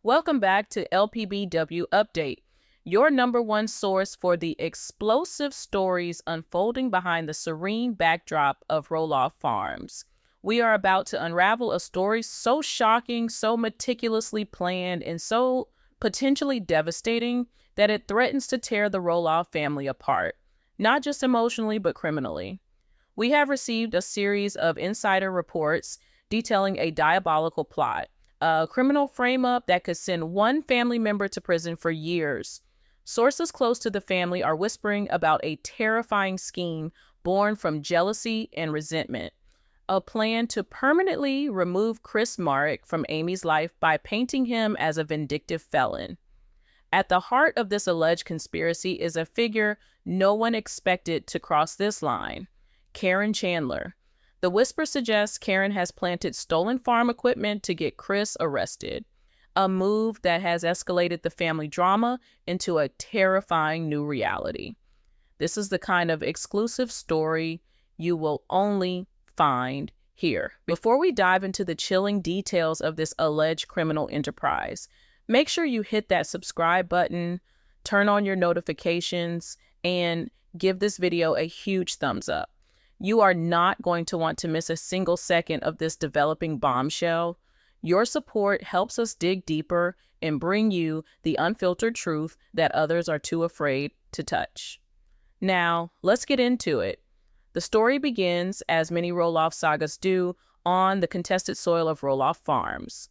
Welcome back to LPBW Update, your number one source for the explosive stories unfolding behind the serene backdrop of Roloff Farms. We are about to unravel a story so shocking, so meticulously planned, and so potentially devastating that it threatens to tear the Roloff family apart, not just emotionally, but criminally. We have received a series of insider reports detailing a diabolical plot, a criminal frame-up that could send one family member to prison for years. Sources close to the family are whispering about a terrifying scheme born from jealousy and resentment, a plan to permanently remove Marek from Amy's life by painting him as a vindictive felon. At the heart of this alleged conspiracy is a figure no one expected to cross this line: Karen Chandler. The whisper suggests Karen has planted stolen farm equipment to get Chris arrested, a move that has escalated the family drama into a terrifying new reality. This is the kind of exclusive story you will only find here. Before we dive into the chilling details of this alleged criminal enterprise, make sure you hit that subscribe button, turn on your notifications, and give this video a huge thumbs up. You are not going to want to miss a single second of this developing bombshell. Your support helps us dig deeper and bring you the unfiltered truth that others are too afraid to touch. Now, let's get into it. The story begins, as many Roloff sagas do, on the contested soil of Roloff Farms.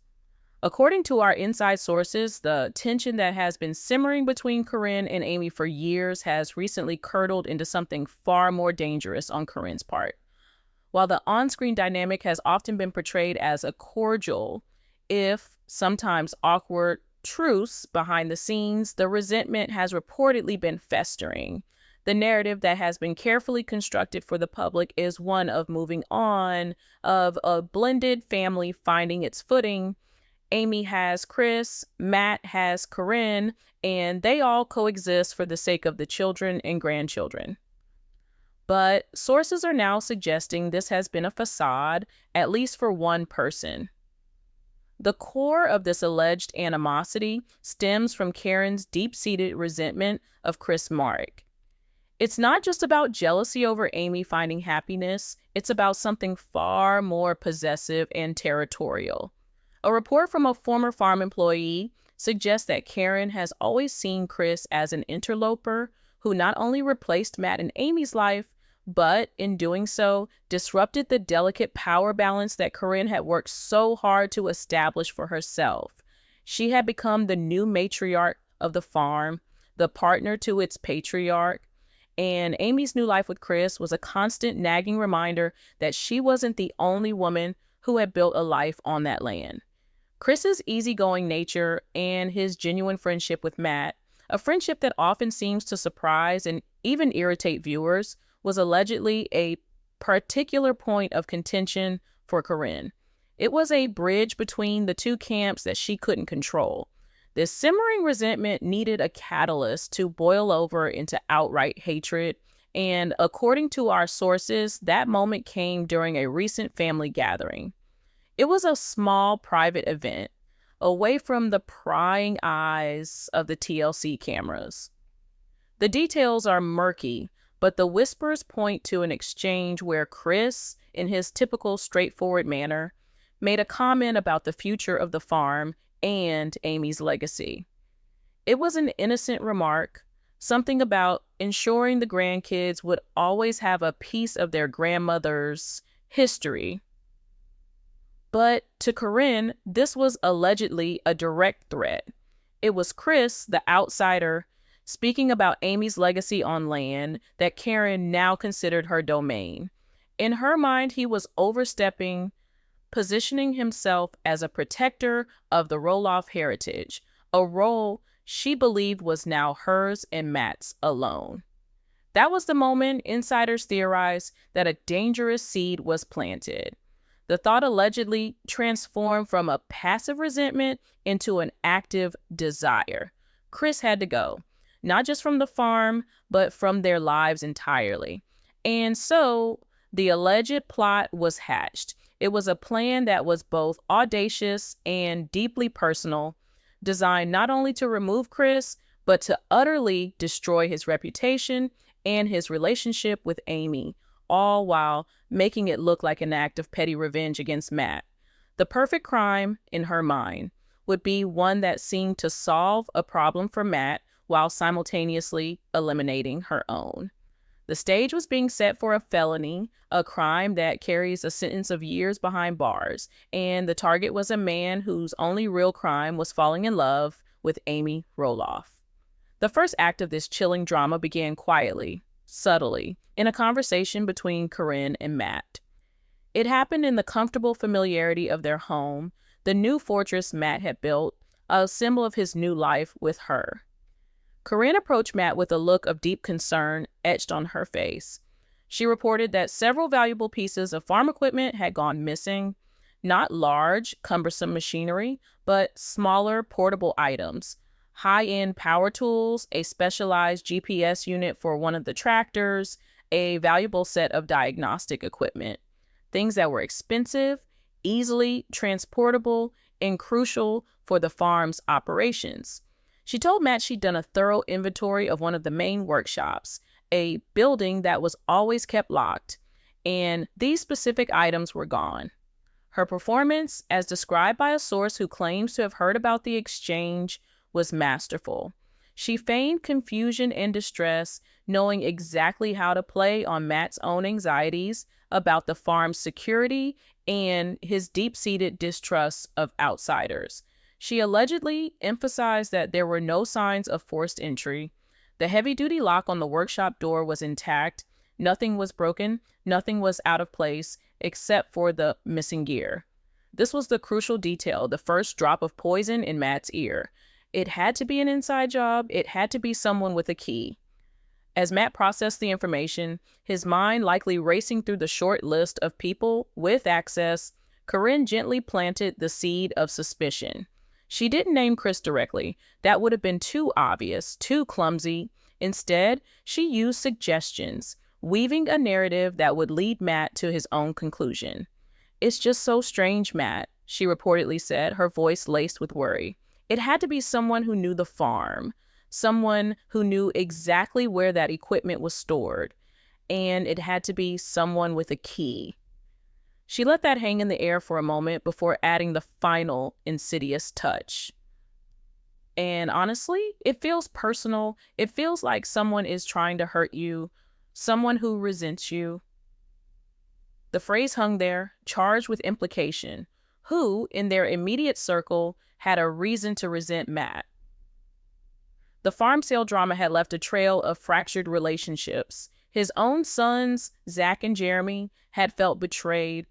According to our inside sources, the tension that has been simmering between Corinne and Amy for years has recently curdled into something far more dangerous on Corinne's part. While the on-screen dynamic has often been portrayed as a cordial, if sometimes awkward, truce behind the scenes, the resentment has reportedly been festering. The narrative that has been carefully constructed for the public is one of moving on, of a blended family finding its footing. Amy has Chris, Matt has Corinne, and they all coexist for the sake of the children and grandchildren. But sources are now suggesting this has been a facade, at least for one person. The core of this alleged animosity stems from Karen's deep-seated resentment of Marek. It's not just about jealousy over Amy finding happiness, it's about something far more possessive and territorial. A report from a former farm employee suggests that Karen has always seen Chris as an interloper who not only replaced Matt in Amy's life, but in doing so, disrupted the delicate power balance that Corinne had worked so hard to establish for herself. She had become the new matriarch of the farm, the partner to its patriarch, and Amy's new life with Chris was a constant nagging reminder that she wasn't the only woman who had built a life on that land. Chris's easygoing nature and his genuine friendship with Matt, a friendship that often seems to surprise and even irritate viewers, was allegedly a particular point of contention for Corinne. It was a bridge between the two camps that she couldn't control. This simmering resentment needed a catalyst to boil over into outright hatred, and according to our sources, that moment came during a recent family gathering. It was a small private event, away from the prying eyes of the TLC cameras. The details are murky, but the whispers point to an exchange where Chris, in his typical straightforward manner, made a comment about the future of the farm and Amy's legacy. It was an innocent remark, something about ensuring the grandkids would always have a piece of their grandmother's history. But to Corinne, this was allegedly a direct threat. It was Chris, the outsider, speaking about Amy's legacy on land that Karen now considered her domain. In her mind, he was overstepping, positioning himself as a protector of the Roloff heritage, a role she believed was now hers and Matt's alone. That was the moment insiders theorized that a dangerous seed was planted. The thought allegedly transformed from a passive resentment into an active desire. Chris had to go, not just from the farm, but from their lives entirely. And so the alleged plot was hatched. It was a plan that was both audacious and deeply personal, designed not only to remove Chris, but to utterly destroy his reputation and his relationship with Amy, all while making it look like an act of petty revenge against Matt. The perfect crime, in her mind, would be one that seemed to solve a problem for Matt while simultaneously eliminating her own. The stage was being set for a felony, a crime that carries a sentence of years behind bars, and the target was a man whose only real crime was falling in love with Amy Roloff. The first act of this chilling drama began quietly, subtly, in a conversation between Corinne and Matt. It happened in the comfortable familiarity of their home, the new fortress Matt had built, a symbol of his new life with her. Corinne approached Matt with a look of deep concern etched on her face. She reported that several valuable pieces of farm equipment had gone missing, not large, cumbersome machinery, but smaller, portable items, high-end power tools, a specialized GPS unit for one of the tractors, a valuable set of diagnostic equipment, things that were expensive, easily transportable, and crucial for the farm's operations. She told Matt she'd done a thorough inventory of one of the main workshops, a building that was always kept locked, and these specific items were gone. Her performance, as described by a source who claims to have heard about the exchange, was masterful. She feigned confusion and distress, knowing exactly how to play on Matt's own anxieties about the farm's security and his deep-seated distrust of outsiders. She allegedly emphasized that there were no signs of forced entry. The heavy-duty lock on the workshop door was intact. Nothing was broken. Nothing was out of place except for the missing gear. This was the crucial detail, the first drop of poison in Matt's ear. It had to be an inside job. It had to be someone with a key. As Matt processed the information, his mind likely racing through the short list of people with access, Corinne gently planted the seed of suspicion. She didn't name Chris directly. That would have been too obvious, too clumsy. Instead, she used suggestions, weaving a narrative that would lead Matt to his own conclusion. "It's just so strange, Matt," she reportedly said, her voice laced with worry. "It had to be someone who knew the farm, someone who knew exactly where that equipment was stored, and it had to be someone with a key." She let that hang in the air for a moment before adding the final insidious touch. "And honestly, it feels personal. It feels like someone is trying to hurt you, someone who resents you." The phrase hung there, charged with implication. Who, in their immediate circle, had a reason to resent Matt? The farm sale drama had left a trail of fractured relationships. His own sons, Zach and Jeremy, had felt betrayed,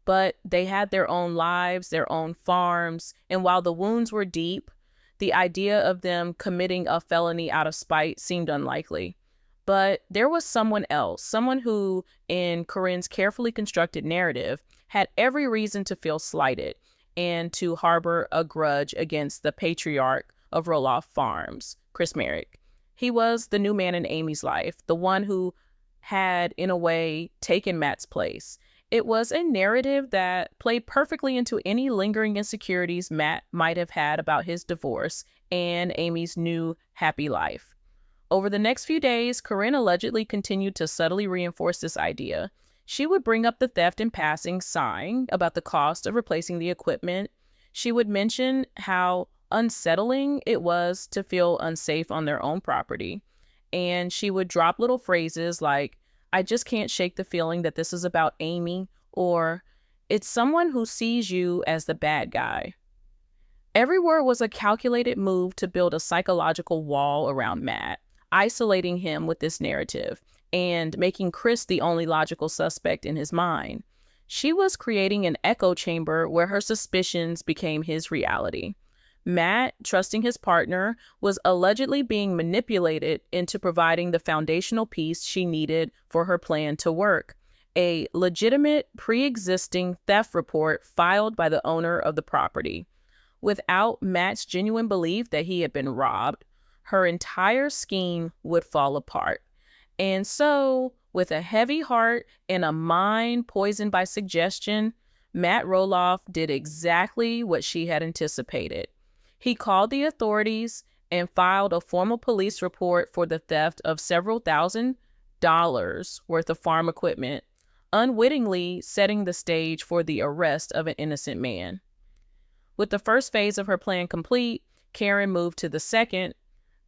but they had their own lives, their own farms, and while the wounds were deep, the idea of them committing a felony out of spite seemed unlikely. But there was someone else, someone who, in Corinne's carefully constructed narrative, had every reason to feel slighted and to harbor a grudge against the patriarch of Roloff Farms, Chris Marek. He was the new man in Amy's life, the one who had, in a way, taken Matt's place. It was a narrative that played perfectly into any lingering insecurities Matt might have had about his divorce and Amy's new happy life. Over the next few days, Corinne allegedly continued to subtly reinforce this idea. She would bring up the theft in passing, sighing about the cost of replacing the equipment. She would mention how unsettling it was to feel unsafe on their own property. And she would drop little phrases like, "I just can't shake the feeling that this is about Amy," or "It's someone who sees you as the bad guy." Every word was a calculated move to build a psychological wall around Matt, isolating him with this narrative and making Chris the only logical suspect in his mind. She was creating an echo chamber where her suspicions became his reality. Matt, trusting his partner, was allegedly being manipulated into providing the foundational piece she needed for her plan to work, a legitimate pre-existing theft report filed by the owner of the property. Without Matt's genuine belief that he had been robbed, her entire scheme would fall apart. And so, with a heavy heart and a mind poisoned by suggestion, Matt Roloff did exactly what she had anticipated. He called the authorities and filed a formal police report for the theft of several $1,000s worth of farm equipment, unwittingly setting the stage for the arrest of an innocent man. With the first phase of her plan complete, Karen moved to the second,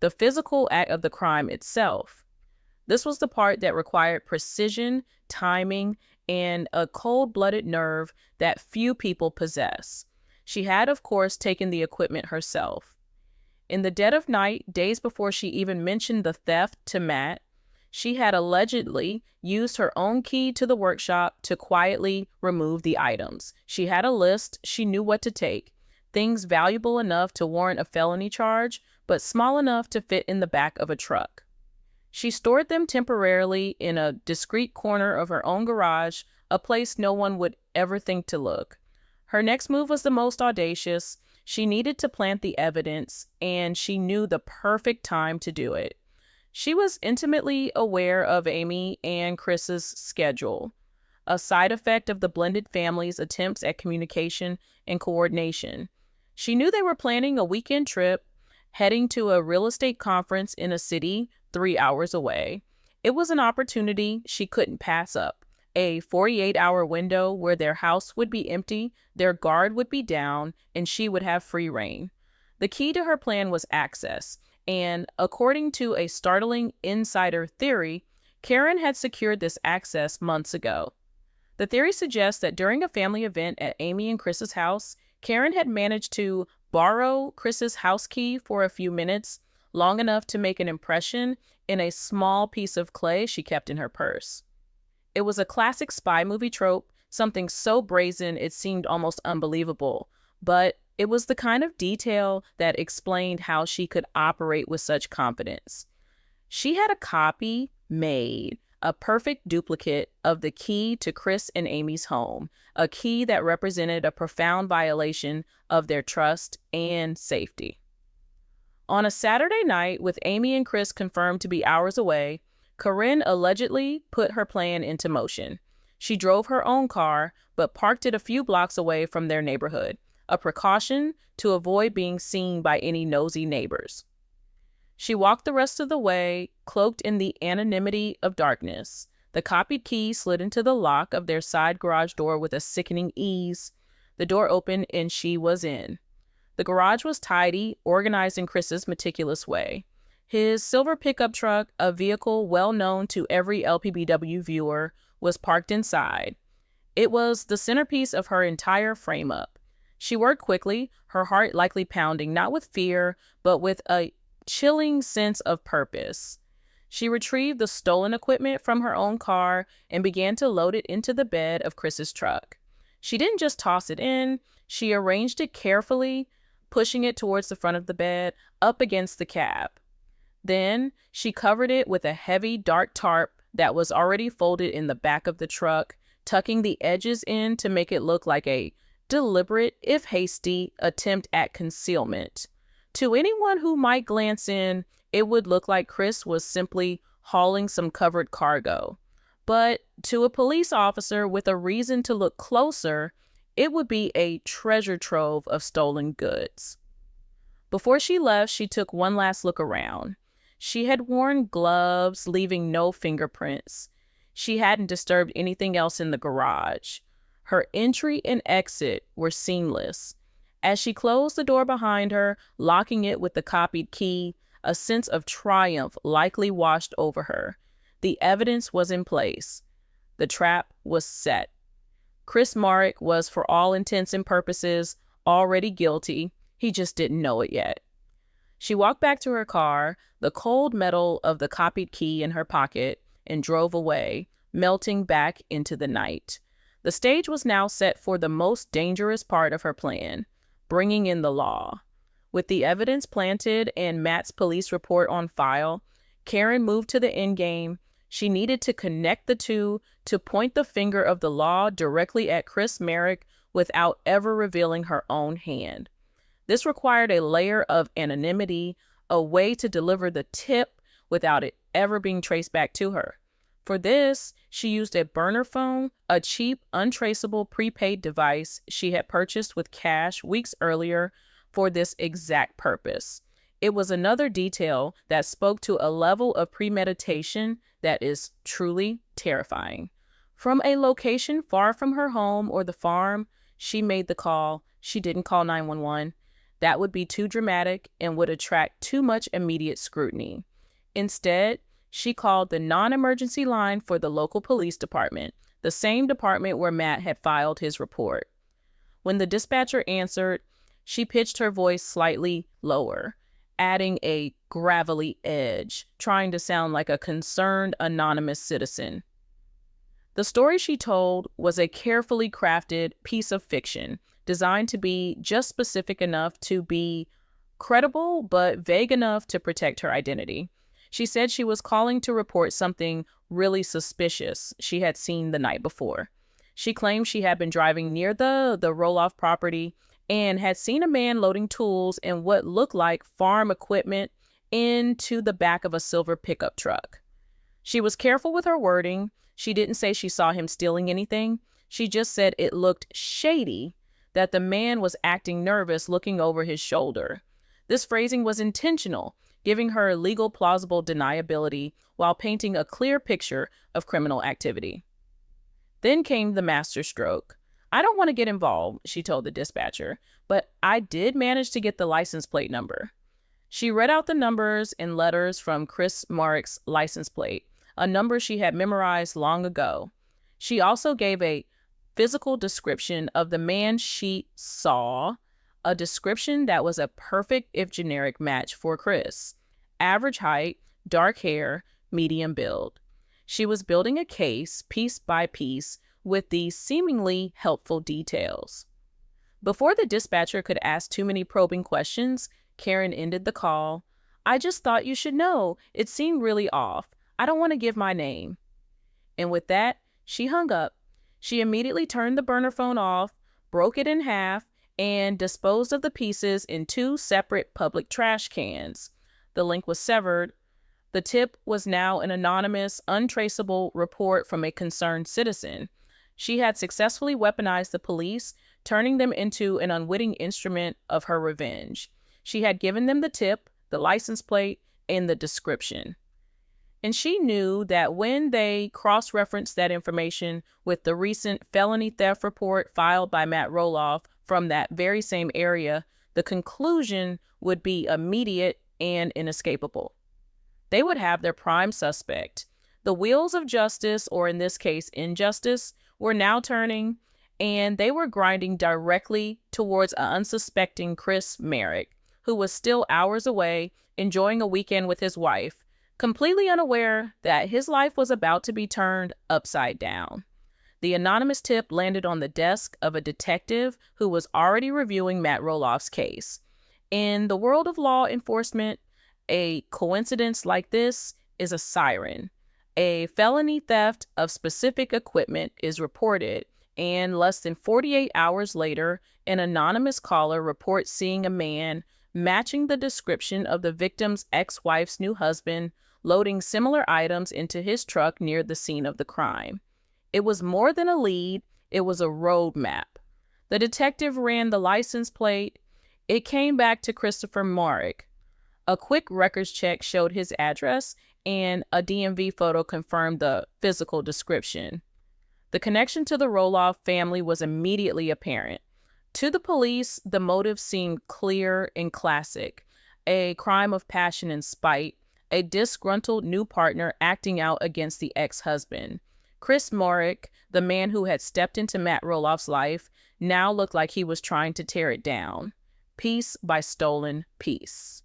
the physical act of the crime itself. This was the part that required precision, timing, and a cold-blooded nerve that few people possess. She had, of course, taken the equipment herself. In the dead of night, days before she even mentioned the theft to Matt, she had allegedly used her own key to the workshop to quietly remove the items. She had a list, she knew what to take. Things valuable enough to warrant a felony charge, but small enough to fit in the back of a truck. She stored them temporarily in a discreet corner of her own garage, a place no one would ever think to look. Her next move was the most audacious. She needed to plant the evidence, and she knew the perfect time to do it. She was intimately aware of Amy and Chris's schedule, a side effect of the blended family's attempts at communication and coordination. She knew they were planning a weekend trip, heading to a real estate conference in a city 3 hours away. It was an opportunity she couldn't pass up. A 48-hour window where their house would be empty, their guard would be down, and she would have free reign. The key to her plan was access, and according to a startling insider theory, Karen had secured this access months ago. The theory suggests that during a family event at Amy and Chris's house, Karen had managed to borrow Chris's house key for a few minutes, long enough to make an impression in a small piece of clay she kept in her purse. It was a classic spy movie trope, something so brazen it seemed almost unbelievable, but it was the kind of detail that explained how she could operate with such confidence. She had a copy made, a perfect duplicate of the key to Chris and Amy's home, a key that represented a profound violation of their trust and safety. On a Saturday night, with Amy and Chris confirmed to be hours away, Corinne allegedly put her plan into motion. She drove her own car, but parked it a few blocks away from their neighborhood, a precaution to avoid being seen by any nosy neighbors. She walked the rest of the way, cloaked in the anonymity of darkness. The copied key slid into the lock of their side garage door with a sickening ease. The door opened and she was in. The garage was tidy, organized in Chris's meticulous way. His silver pickup truck, a vehicle well known to every LPBW viewer, was parked inside. It was the centerpiece of her entire frame-up. She worked quickly, her heart likely pounding, not with fear, but with a chilling sense of purpose. She retrieved the stolen equipment from her own car and began to load it into the bed of Chris's truck. She didn't just toss it in, she arranged it carefully, pushing it towards the front of the bed, up against the cab. Then she covered it with a heavy, dark tarp that was already folded in the back of the truck, tucking the edges in to make it look like a deliberate, if hasty, attempt at concealment. To anyone who might glance in, it would look like Chris was simply hauling some covered cargo. But to a police officer with a reason to look closer, it would be a treasure trove of stolen goods. Before she left, she took one last look around. She had worn gloves, leaving no fingerprints. She hadn't disturbed anything else in the garage. Her entry and exit were seamless. As she closed the door behind her, locking it with the copied key, a sense of triumph likely washed over her. The evidence was in place. The trap was set. Chris Marek was, for all intents and purposes, already guilty. He just didn't know it yet. She walked back to her car, the cold metal of the copied key in her pocket, and drove away, melting back into the night. The stage was now set for the most dangerous part of her plan, bringing in the law. With the evidence planted and Matt's police report on file, Karen moved to the endgame. She needed to connect the two, to point the finger of the law directly at Chris Marek without ever revealing her own hand. This required a layer of anonymity, a way to deliver the tip without it ever being traced back to her. For this, she used a burner phone, a cheap, untraceable prepaid device she had purchased with cash weeks earlier, for this exact purpose. It was another detail that spoke to a level of premeditation that is truly terrifying. From a location far from her home or the farm, she made the call. She didn't call 911. That would be too dramatic and would attract too much immediate scrutiny. Instead, she called the non-emergency line for the local police department, the same department where Matt had filed his report. When the dispatcher answered, she pitched her voice slightly lower, adding a gravelly edge, trying to sound like a concerned anonymous citizen. The story she told was a carefully crafted piece of fiction, designed to be just specific enough to be credible, but vague enough to protect her identity. She said she was calling to report something really suspicious she had seen the night before. She claimed she had been driving near the Roloff property and had seen a man loading tools and what looked like farm equipment into the back of a silver pickup truck. She was careful with her wording. She didn't say she saw him stealing anything. She just said it looked shady, that the man was acting nervous looking over his shoulder. This phrasing was intentional, giving her legal plausible deniability while painting a clear picture of criminal activity. Then came the masterstroke. "I don't want to get involved," she told the dispatcher, "but I did manage to get the license plate number." She read out the numbers and letters from Chris Marek's license plate, a number she had memorized long ago. She also gave a physical description of the man she saw, a description that was a perfect, if generic, match for Chris. Average height, dark hair, medium build. She was building a case, piece by piece, with these seemingly helpful details. Before the dispatcher could ask too many probing questions, Karen ended the call. "I just thought you should know. It seemed really off. I don't want to give my name." And with that, she hung up. She immediately turned the burner phone off, broke it in half, and disposed of the pieces in 2 separate public trash cans. The link was severed. The tip was now an anonymous, untraceable report from a concerned citizen. She had successfully weaponized the police, turning them into an unwitting instrument of her revenge. She had given them the tip, the license plate, and the description. And she knew that when they cross-referenced that information with the recent felony theft report filed by Matt Roloff from that very same area, the conclusion would be immediate and inescapable. They would have their prime suspect. The wheels of justice, or in this case, injustice, were now turning, and they were grinding directly towards an unsuspecting Chris Marek, who was still hours away, enjoying a weekend with his wife, completely unaware that his life was about to be turned upside down. The anonymous tip landed on the desk of a detective who was already reviewing Matt Roloff's case. In the world of law enforcement, a coincidence like this is a siren. A felony theft of specific equipment is reported, and less than 48 hours later, an anonymous caller reports seeing a man matching the description of the victim's ex-wife's new husband loading similar items into his truck near the scene of the crime. It was more than a lead, it was a roadmap. The detective ran the license plate. It came back to Christopher Marek. A quick records check showed his address, and a DMV photo confirmed the physical description. The connection to the Roloff family was immediately apparent. To the police, the motive seemed clear and classic: a crime of passion and spite, a disgruntled new partner acting out against the ex-husband. Chris Marek, the man who had stepped into Matt Roloff's life, now looked like he was trying to tear it down, piece by stolen piece.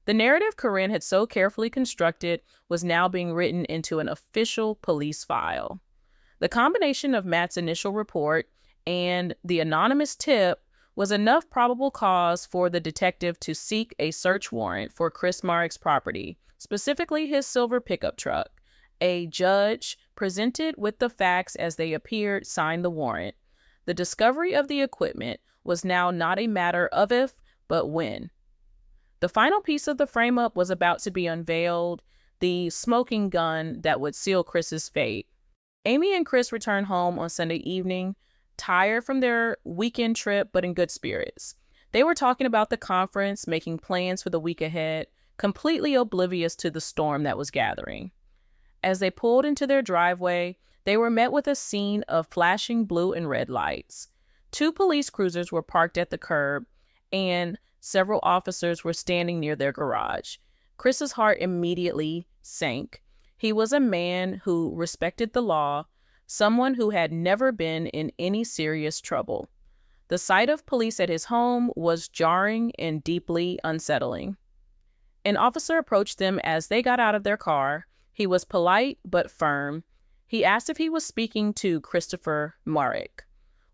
The narrative Corinne had so carefully constructed was now being written into an official police file. The combination of Matt's initial report and the anonymous tip was enough probable cause for the detective to seek a search warrant for Chris Marek's property, specifically his silver pickup truck. A judge, presented with the facts as they appeared, signed the warrant. The discovery of the equipment was now not a matter of if, but when. The final piece of the frame-up was about to be unveiled, the smoking gun that would seal Chris's fate. Amy and Chris returned home on Sunday evening, tired from their weekend trip but in good spirits. They were talking about the conference, making plans for the week ahead, completely oblivious to the storm that was gathering. As they pulled into their driveway, they were met with a scene of flashing blue and red lights. Two police cruisers were parked at the curb, and several officers were standing near their garage. Chris's heart immediately sank. He was a man who respected the law, someone who had never been in any serious trouble. The sight of police at his home was jarring and deeply unsettling. An officer approached them as they got out of their car. He was polite but firm. He asked if he was speaking to Christopher Marek.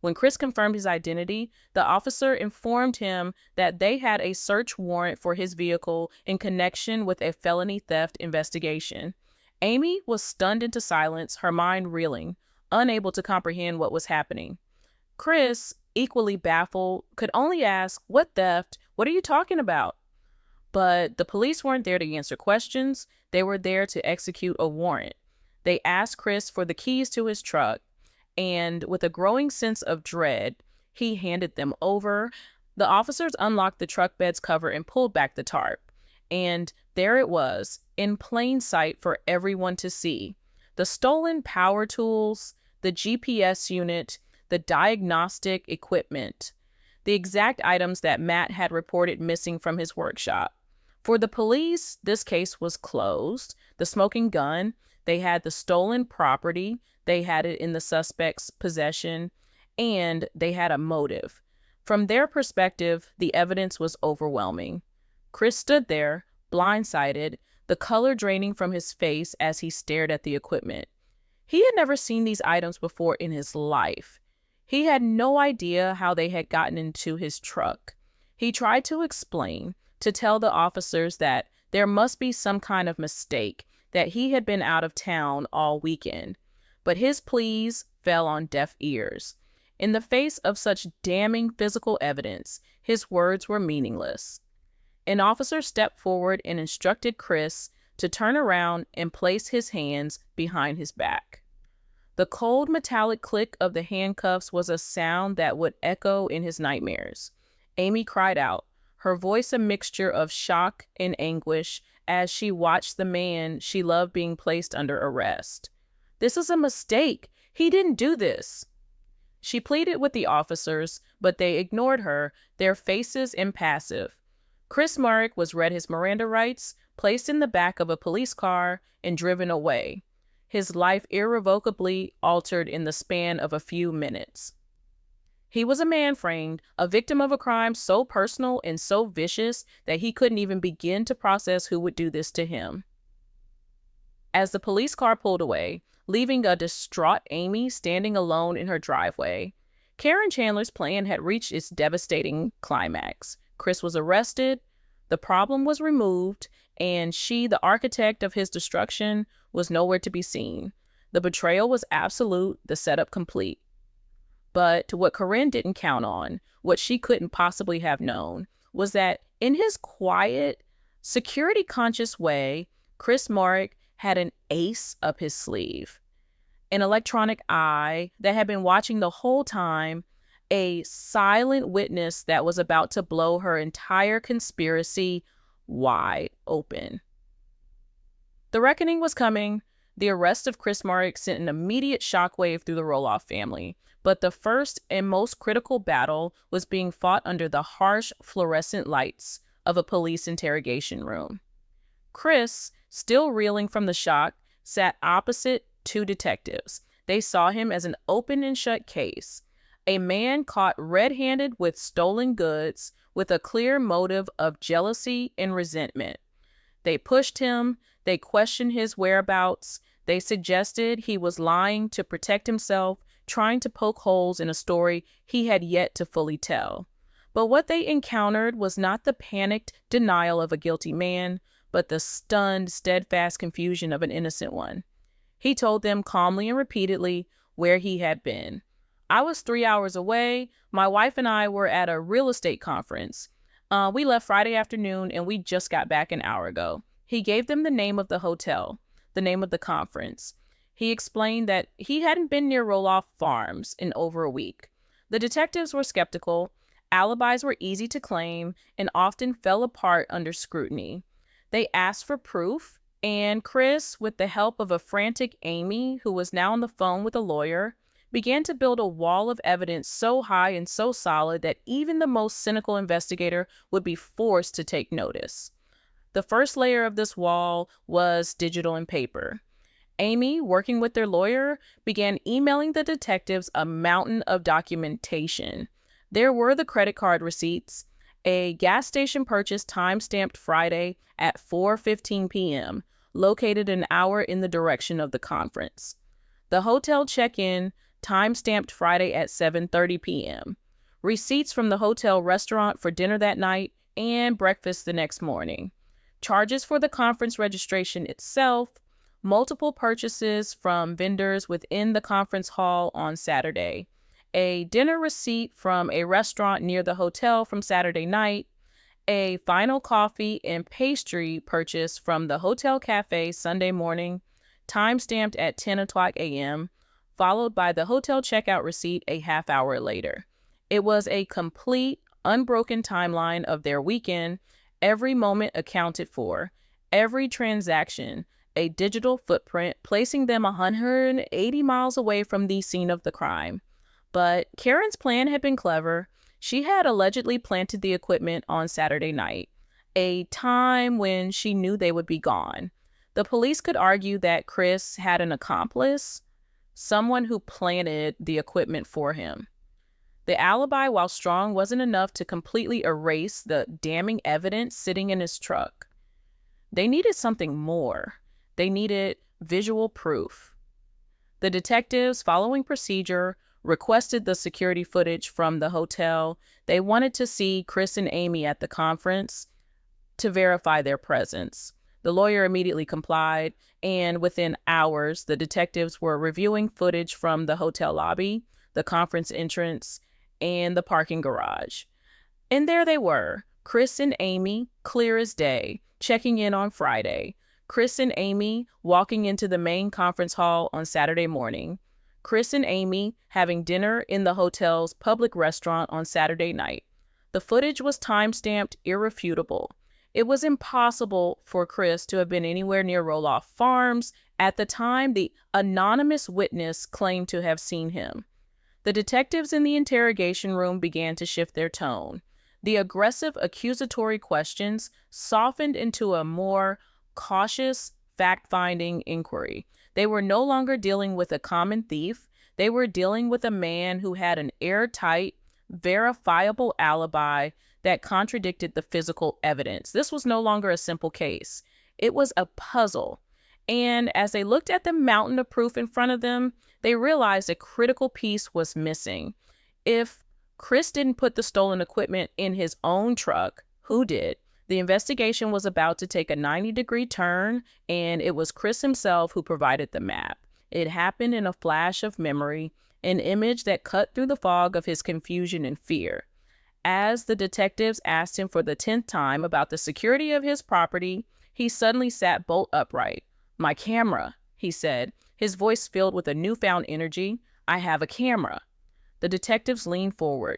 When Chris confirmed his identity, the officer informed him that they had a search warrant for his vehicle in connection with a felony theft investigation. Amy was stunned into silence, her mind reeling, unable to comprehend what was happening. Chris, equally baffled, could only ask, "What theft? What are you talking about?" But the police weren't there to answer questions. They were there to execute a warrant. They asked Chris for the keys to his truck, and with a growing sense of dread, he handed them over. The officers unlocked the truck bed's cover and pulled back the tarp. And there it was, in plain sight for everyone to see. The stolen power tools, the GPS unit, the diagnostic equipment, the exact items that Matt had reported missing from his workshop. For the police, this case was closed. The smoking gun, they had the stolen property, they had it in the suspect's possession, and they had a motive. From their perspective, the evidence was overwhelming. Chris stood there, blindsided, the color draining from his face as he stared at the equipment. He had never seen these items before in his life. He had no idea how they had gotten into his truck. He tried to explain, to tell the officers that there must be some kind of mistake, that he had been out of town all weekend. But his pleas fell on deaf ears. In the face of such damning physical evidence, his words were meaningless. An officer stepped forward and instructed Chris to turn around and place his hands behind his back. The cold metallic click of the handcuffs was a sound that would echo in his nightmares. Amy cried out, her voice a mixture of shock and anguish as she watched the man she loved being placed under arrest. "This is a mistake. He didn't do this." She pleaded with the officers, but they ignored her, their faces impassive. Chris Marek was read his Miranda rights, placed in the back of a police car, and driven away. His life irrevocably altered in the span of a few minutes. He was a man framed, a victim of a crime so personal and so vicious that he couldn't even begin to process who would do this to him. As the police car pulled away, leaving a distraught Amy standing alone in her driveway, Karen Chandler's plan had reached its devastating climax. Chris was arrested, the problem was removed, and she, the architect of his destruction, was nowhere to be seen. The betrayal was absolute, the setup complete. But what Corinne didn't count on, what she couldn't possibly have known, was that in his quiet, security-conscious way, Chris Marek had an ace up his sleeve. An electronic eye that had been watching the whole time, a silent witness that was about to blow her entire conspiracy wide open. The reckoning was coming. The arrest of Chris Marek sent an immediate shockwave through the Roloff family. But the first and most critical battle was being fought under the harsh fluorescent lights of a police interrogation room. Chris, still reeling from the shock, sat opposite two detectives. They saw him as an open and shut case, a man caught red-handed with stolen goods with a clear motive of jealousy and resentment. They pushed him, they questioned his whereabouts, they suggested he was lying to protect himself, trying to poke holes in a story he had yet to fully tell. But what they encountered was not the panicked denial of a guilty man, but the stunned, steadfast confusion of an innocent one. He told them calmly and repeatedly where he had been. "I was 3 hours away. My wife and I were at a real estate conference. We left Friday afternoon and we just got back an hour ago." He gave them the name of the hotel, the name of the conference. He explained that he hadn't been near Roloff Farms in over a week. The detectives were skeptical. Alibis were easy to claim and often fell apart under scrutiny. They asked for proof, and Chris, with the help of a frantic Amy, who was now on the phone with a lawyer, began to build a wall of evidence so high and so solid that even the most cynical investigator would be forced to take notice. The first layer of this wall was digital and paper. Amy, working with their lawyer, began emailing the detectives a mountain of documentation. There were the credit card receipts, a gas station purchase time-stamped Friday at 4:15 p.m., located an hour in the direction of the conference. The hotel check-in, time-stamped Friday at 7:30 p.m. Receipts from the hotel restaurant for dinner that night and breakfast the next morning. Charges for the conference registration itself, multiple purchases from vendors within the conference hall on Saturday, a dinner receipt from a restaurant near the hotel from Saturday night, a final coffee and pastry purchase from the hotel cafe Sunday morning, time-stamped at 10 o'clock a.m., followed by the hotel checkout receipt a half hour later. It was a complete, unbroken timeline of their weekend, every moment accounted for, every transaction, a digital footprint, placing them 180 miles away from the scene of the crime. But Karen's plan had been clever. She had allegedly planted the equipment on Saturday night, a time when she knew they would be gone. The police could argue that Chris had an accomplice, someone who planted the equipment for him. The alibi, while strong, wasn't enough to completely erase the damning evidence sitting in his truck. They needed something more. They needed visual proof. The detectives, following procedure, requested the security footage from the hotel. They wanted to see Chris and Amy at the conference to verify their presence. The lawyer immediately complied, and within hours, the detectives were reviewing footage from the hotel lobby, the conference entrance, and the parking garage. And there they were, Chris and Amy, clear as day, checking in on Friday. Chris and Amy walking into the main conference hall on Saturday morning. Chris and Amy having dinner in the hotel's public restaurant on Saturday night. The footage was time-stamped, irrefutable. It was impossible for Chris to have been anywhere near Roloff Farms at the time the anonymous witness claimed to have seen him. The detectives in the interrogation room began to shift their tone. The aggressive accusatory questions softened into a more cautious, fact-finding inquiry. They were no longer dealing with a common thief. They were dealing with a man who had an airtight, verifiable alibi that contradicted the physical evidence. This was no longer a simple case. It was a puzzle. And as they looked at the mountain of proof in front of them, they realized a critical piece was missing. If Chris didn't put the stolen equipment in his own truck, who did? The investigation was about to take a 90-degree turn, and it was Chris himself who provided the map. It happened in a flash of memory, an image that cut through the fog of his confusion and fear. As the detectives asked him for the 10th time about the security of his property, he suddenly sat bolt upright. "My camera," he said, his voice filled with a newfound energy. "I have a camera." The detectives leaned forward.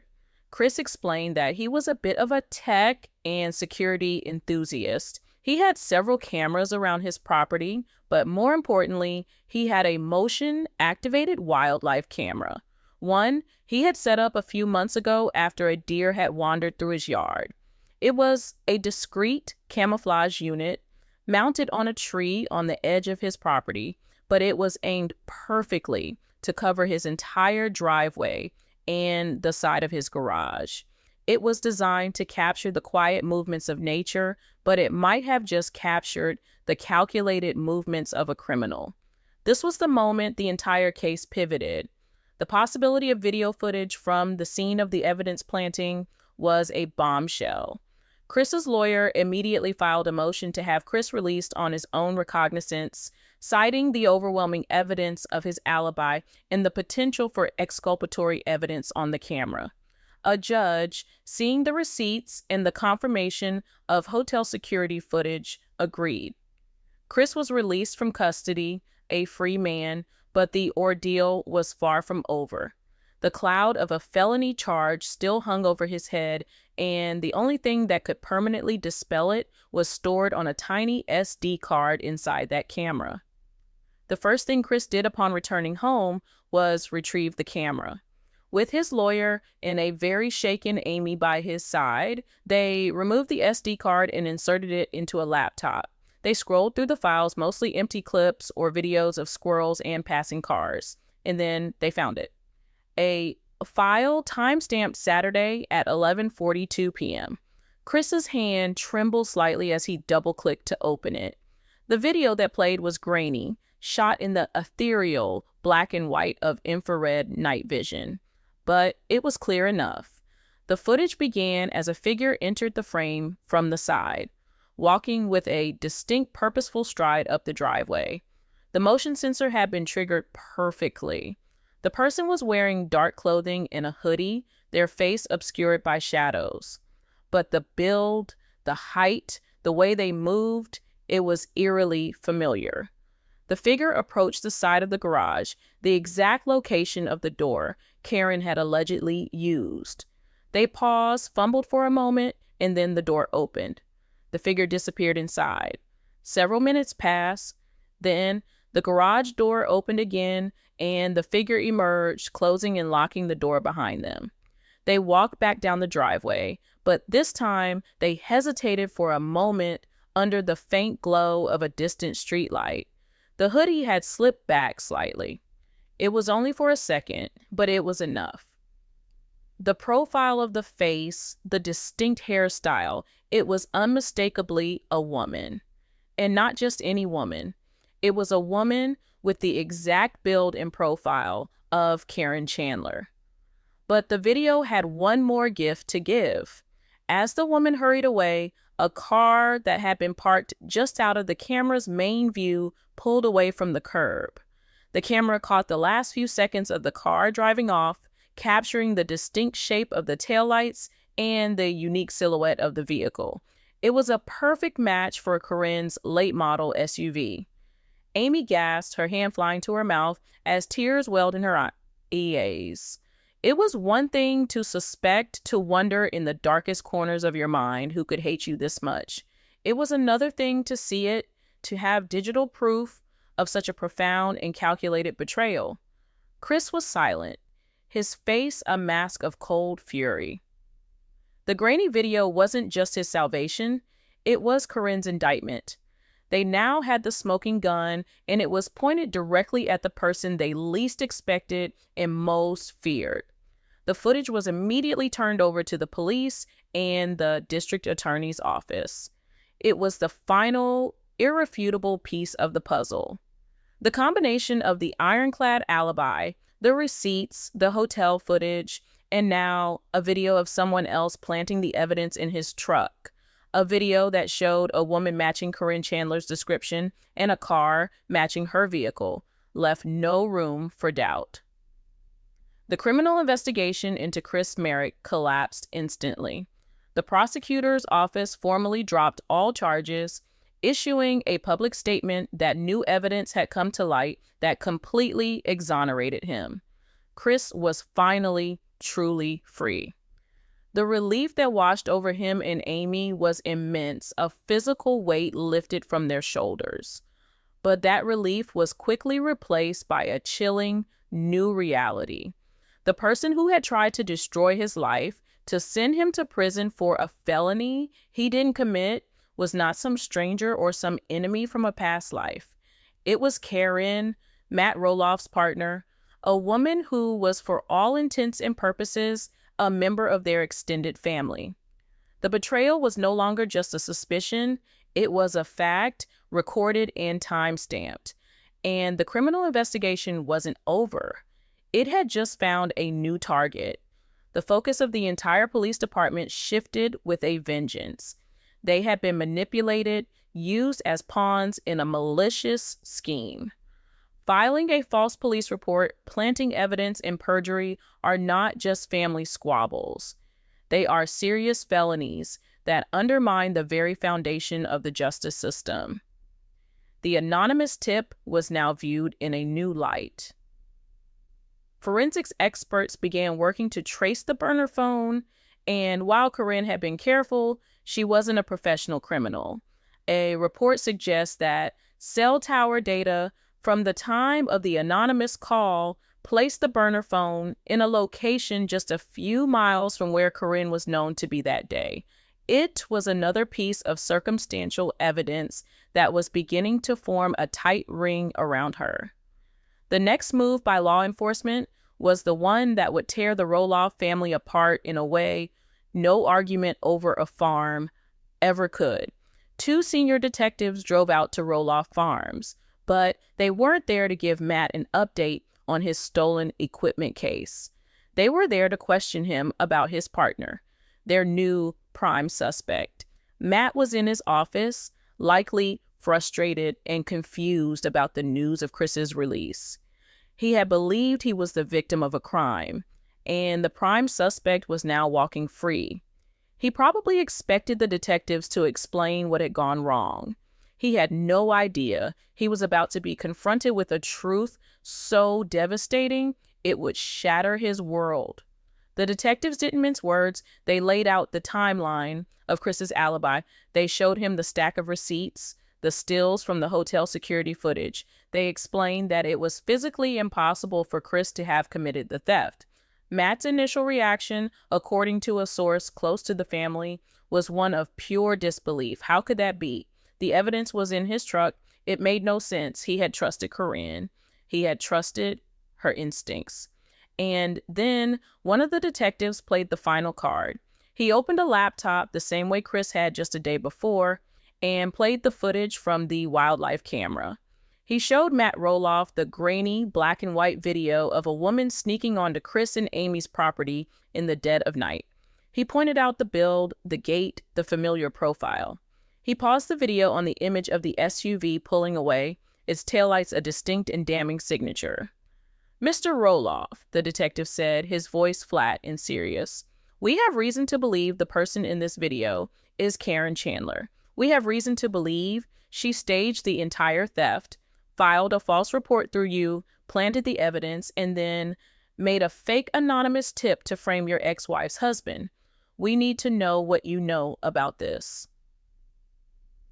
Chris explained that he was a bit of a tech and security enthusiast. He had several cameras around his property, but more importantly, he had a motion-activated wildlife camera. One he had set up a few months ago after a deer had wandered through his yard. It was a discreet camouflage unit mounted on a tree on the edge of his property, but it was aimed perfectly to cover his entire driveway and the side of his garage. It was designed to capture the quiet movements of nature, but it might have just captured the calculated movements of a criminal. This was the moment the entire case pivoted. The possibility of video footage from the scene of the evidence planting was a bombshell. Chris's lawyer immediately filed a motion to have Chris released on his own recognizance, citing the overwhelming evidence of his alibi and the potential for exculpatory evidence on the camera. A judge, seeing the receipts and the confirmation of hotel security footage, agreed. Chris was released from custody, a free man, but the ordeal was far from over. The cloud of a felony charge still hung over his head, and the only thing that could permanently dispel it was stored on a tiny SD card inside that camera. The first thing Chris did upon returning home was retrieve the camera. With his lawyer and a very shaken Amy by his side, they removed the SD card and inserted it into a laptop. They scrolled through the files, mostly empty clips or videos of squirrels and passing cars, and then they found it. A file timestamped Saturday at 11:42 p.m. Chris's hand trembled slightly as he double-clicked to open it. The video that played was grainy, shot in the ethereal black and white of infrared night vision. But it was clear enough. The footage began as a figure entered the frame from the side, walking with a distinct purposeful stride up the driveway. The motion sensor had been triggered perfectly. The person was wearing dark clothing and a hoodie, their face obscured by shadows. But the build, the height, the way they moved, it was eerily familiar. The figure approached the side of the garage, the exact location of the door Karen had allegedly used. They paused, fumbled for a moment, and then the door opened. The figure disappeared inside. Several minutes passed. Then the garage door opened again, and the figure emerged, closing and locking the door behind them. They walked back down the driveway, but this time they hesitated for a moment under the faint glow of a distant streetlight. The hoodie had slipped back slightly. It was only for a second, but it was enough. The profile of the face, the distinct hairstyle, it was unmistakably a woman. And not just any woman. It was a woman with the exact build and profile of Karen Chandler. But the video had one more gift to give. As the woman hurried away, a car that had been parked just out of the camera's main view pulled away from the curb. The camera caught the last few seconds of the car driving off, capturing the distinct shape of the taillights and the unique silhouette of the vehicle. It was a perfect match for Corinne's late model SUV. Amy gasped, her hand flying to her mouth as tears welled in her eyes. It was one thing to suspect, to wonder in the darkest corners of your mind who could hate you this much. It was another thing to see it, to have digital proof of such a profound and calculated betrayal. Chris was silent, his face a mask of cold fury. The grainy video wasn't just his salvation, it was Corinne's indictment. They now had the smoking gun, and it was pointed directly at the person they least expected and most feared. The footage was immediately turned over to the police and the district attorney's office. It was the final, irrefutable piece of the puzzle. The combination of the ironclad alibi, the receipts, the hotel footage, and now a video of someone else planting the evidence in his truck. A video that showed a woman matching Corinne Chandler's description and a car matching her vehicle left no room for doubt. The criminal investigation into Chris Marek collapsed instantly. The prosecutor's office formally dropped all charges, issuing a public statement that new evidence had come to light that completely exonerated him. Chris was finally truly free. The relief that washed over him and Amy was immense, a physical weight lifted from their shoulders. But that relief was quickly replaced by a chilling new reality. The person who had tried to destroy his life, to send him to prison for a felony he didn't commit, was not some stranger or some enemy from a past life. It was Karen, Matt Roloff's partner, a woman who was for all intents and purposes a member of their extended family. The betrayal was no longer just a suspicion, it was a fact, recorded and time-stamped. And the criminal investigation wasn't over. It had just found a new target. The focus of the entire police department shifted with a vengeance. They had been manipulated, used as pawns in a malicious scheme. Filing a false police report, planting evidence, and perjury are not just family squabbles. They are serious felonies that undermine the very foundation of the justice system. The anonymous tip was now viewed in a new light. Forensics experts began working to trace the burner phone, and while Corinne had been careful, she wasn't a professional criminal. A report suggests that cell tower data from the time of the anonymous call placed the burner phone in a location just a few miles from where Corinne was known to be that day. It was another piece of circumstantial evidence that was beginning to form a tight ring around her. The next move by law enforcement was the one that would tear the Roloff family apart in a way no argument over a farm ever could. Two senior detectives drove out to Roloff Farms, but they weren't there to give Matt an update on his stolen equipment case. They were there to question him about his partner, their new prime suspect. Matt was in his office, likely frustrated and confused about the news of Chris's release. He had believed he was the victim of a crime, and the prime suspect was now walking free. He probably expected the detectives to explain what had gone wrong. He had no idea he was about to be confronted with a truth so devastating it would shatter his world. The detectives didn't mince words. They laid out the timeline of Chris's alibi. They showed him the stack of receipts, the stills from the hotel security footage. They explained that it was physically impossible for Chris to have committed the theft. Matt's initial reaction, according to a source close to the family, was one of pure disbelief. How could that be? The evidence was in his truck. It made no sense. He had trusted Corinne. He had trusted her instincts. And then one of the detectives played the final card. He opened a laptop the same way Chris had just a day before and played the footage from the wildlife camera. He showed Matt Roloff the grainy black and white video of a woman sneaking onto Chris and Amy's property in the dead of night. He pointed out the build, the gait, the familiar profile. He paused the video on the image of the SUV pulling away, its taillights a distinct and damning signature. "Mr. Roloff," the detective said, his voice flat and serious, "we have reason to believe the person in this video is Karen Chandler. We have reason to believe she staged the entire theft, filed a false report through you, planted the evidence, and then made a fake anonymous tip to frame your ex-wife's husband. We need to know what you know about this."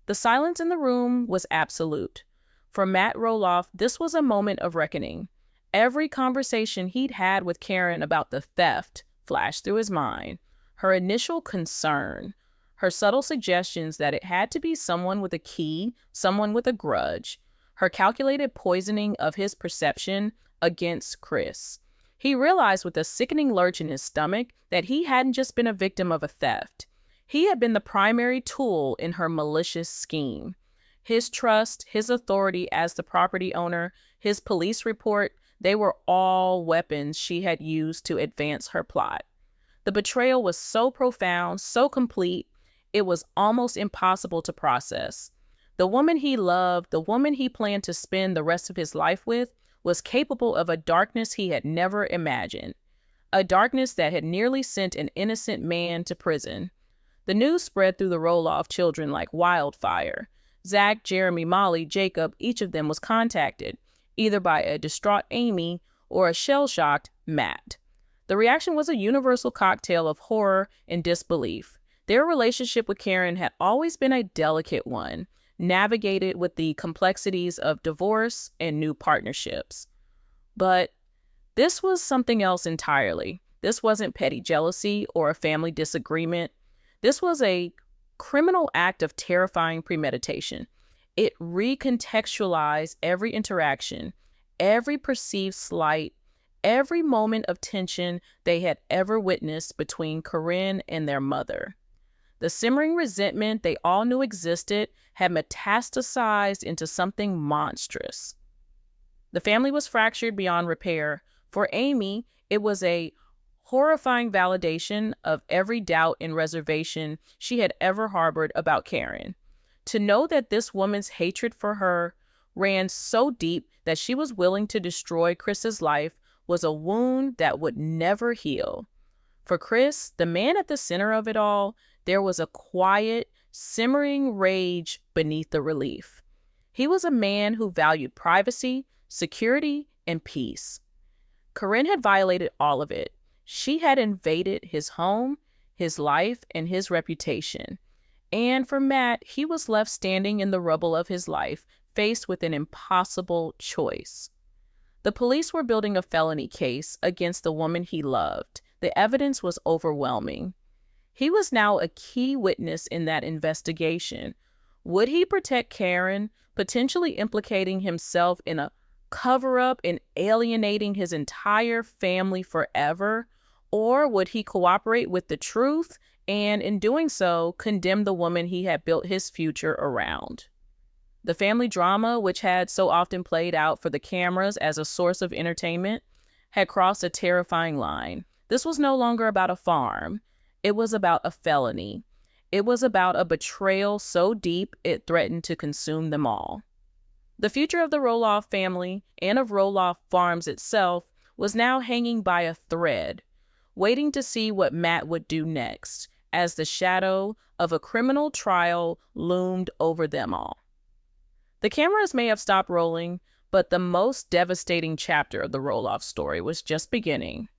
The silence in the room was absolute. For Matt Roloff, this was a moment of reckoning. Every conversation he'd had with Karen about the theft flashed through his mind. Her initial concern, her subtle suggestions that it had to be someone with a key, someone with a grudge, her calculated poisoning of his perception against Chris. He realized with a sickening lurch in his stomach that he hadn't just been a victim of a theft. He had been the primary tool in her malicious scheme. His trust, his authority as the property owner, his police report, they were all weapons she had used to advance her plot. The betrayal was so profound, so complete, it was almost impossible to process. The woman he loved, the woman he planned to spend the rest of his life with, was capable of a darkness he had never imagined. A darkness that had nearly sent an innocent man to prison. The news spread through the Roloff children like wildfire. Zach, Jeremy, Molly, Jacob, each of them was contacted, either by a distraught Amy or a shell-shocked Matt. The reaction was a universal cocktail of horror and disbelief. Their relationship with Karen had always been a delicate one, navigated with the complexities of divorce and new partnerships. But this was something else entirely. This wasn't petty jealousy or a family disagreement. This was a criminal act of terrifying premeditation. It recontextualized every interaction, every perceived slight, every moment of tension they had ever witnessed between Corinne and their mother. The simmering resentment they all knew existed had metastasized into something monstrous. The family was fractured beyond repair. For Amy, it was a horrifying validation of every doubt and reservation she had ever harbored about Karen. To know that this woman's hatred for her ran so deep that she was willing to destroy Chris's life was a wound that would never heal. For Chris, the man at the center of it all, there was a quiet, simmering rage beneath the relief. He was a man who valued privacy, security, and peace. Corinne had violated all of it. She had invaded his home, his life, and his reputation. And for Matt, he was left standing in the rubble of his life, faced with an impossible choice. The police were building a felony case against the woman he loved. The evidence was overwhelming. He was now a key witness in that investigation. Would he protect Karen, potentially implicating himself in a cover-up and alienating his entire family forever? Or would he cooperate with the truth and, in doing so, condemn the woman he had built his future around? The family drama, which had so often played out for the cameras as a source of entertainment, had crossed a terrifying line. This was no longer about a farm. It was about a felony. It was about a betrayal so deep it threatened to consume them all. The future of the Roloff family and of Roloff Farms itself was now hanging by a thread, waiting to see what Matt would do next, as the shadow of a criminal trial loomed over them all. The cameras may have stopped rolling, but the most devastating chapter of the Roloff story was just beginning.